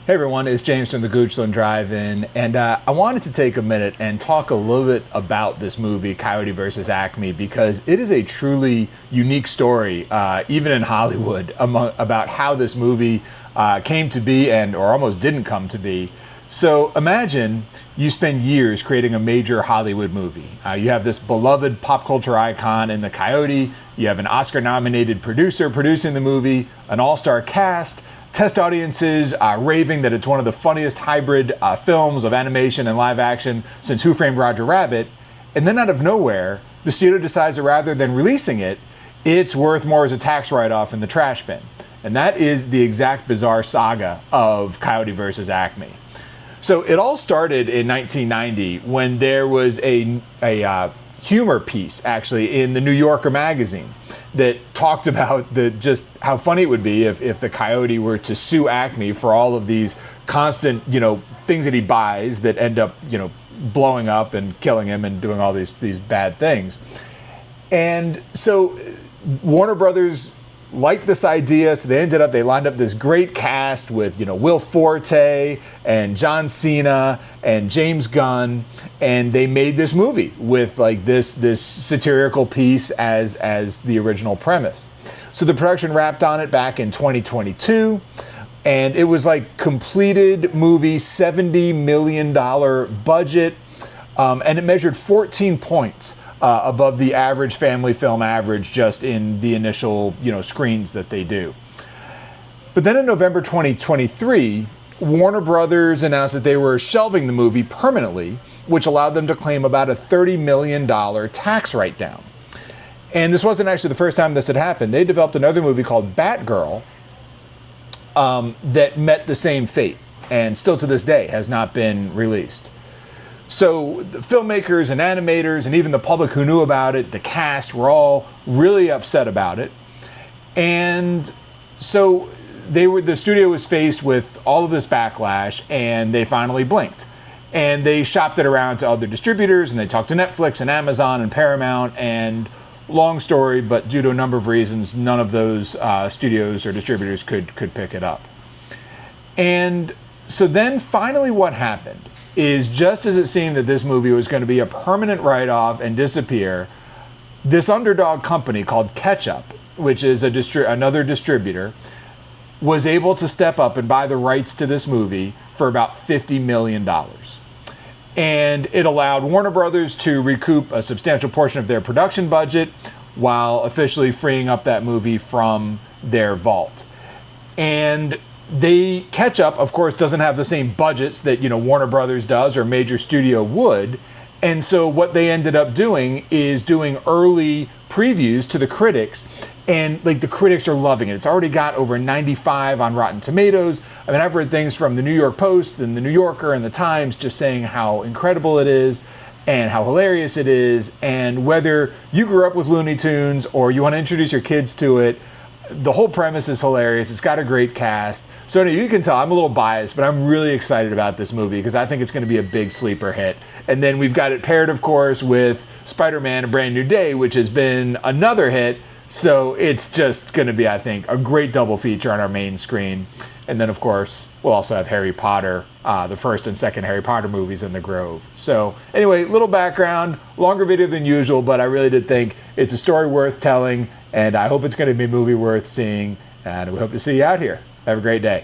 Hey everyone, it's James from the Goochland Drive-In, and I wanted to take a minute and talk a little bit about this movie, Coyote versus Acme, because it is a truly unique story, even in Hollywood, about how this movie came to be or almost didn't come to be. So imagine you spend years creating a major Hollywood movie. You have this beloved pop culture icon in the Coyote, you have an Oscar-nominated producer producing the movie, an all-star cast, test audiences raving that it's one of the funniest hybrid films of animation and live action since Who Framed Roger Rabbit. And then out of nowhere, the studio decides that rather than releasing it, it's worth more as a tax write-off in the trash bin. And that is the exact bizarre saga of Coyote versus Acme. So it all started in 1990 when there was a humor piece actually in the New Yorker magazine that talked about just how funny it would be if the Coyote were to sue Acme for all of these constant, things that he buys that end up, blowing up and killing him and doing all these bad things. And so Warner Brothers liked this idea, so they lined up this great cast with, Will Forte and John Cena and James Gunn, and they made this movie with like this satirical piece as the original premise. So the production wrapped on it back in 2022, and it was like completed movie, $70 million budget, and it measured 14 points above the average family film average just in the initial, screens that they do. But then in November 2023, Warner Brothers announced that they were shelving the movie permanently, which allowed them to claim about a $30 million tax write-down. And this wasn't actually the first time this had happened. They developed another movie called Batgirl that met the same fate, and still to this day has not been released. So the filmmakers and animators and even the public who knew about it, the cast, were all really upset about it. And so the studio was faced with all of this backlash, and they finally blinked. And they shopped it around to other distributors, and they talked to Netflix and Amazon and Paramount, and long story, but due to a number of reasons, none of those studios or distributors could pick it up. And so then finally what happened is, just as it seemed that this movie was going to be a permanent write-off and disappear, this underdog company called Ketchup, which is another distributor, was able to step up and buy the rights to this movie for about $50 million. And it allowed Warner Brothers to recoup a substantial portion of their production budget while officially freeing up that movie from their vault. And Ketchup, of course, doesn't have the same budgets that, Warner Brothers does or a major studio would. And so what they ended up doing is doing early previews to the critics. And the critics are loving it. It's already got over 95 on Rotten Tomatoes. I mean, I've read things from the New York Post and the New Yorker and the Times just saying how incredible it is and how hilarious it is. And whether you grew up with Looney Tunes or you want to introduce your kids to it, the whole premise is hilarious. It's got a great cast. So anyway, you can tell I'm a little biased, but I'm really excited about this movie because I think it's going to be a big sleeper hit. And then we've got it paired, of course, with Spider-Man: A Brand New Day, which has been another hit. So it's just going to be, I think, a great double feature on our main screen. And then, of course, we'll also have Harry Potter, the first and second Harry Potter movies in the Grove. So anyway, little background, longer video than usual, but I really did think it's a story worth telling, and I hope it's going to be a movie worth seeing, and we hope to see you out here. Have a great day.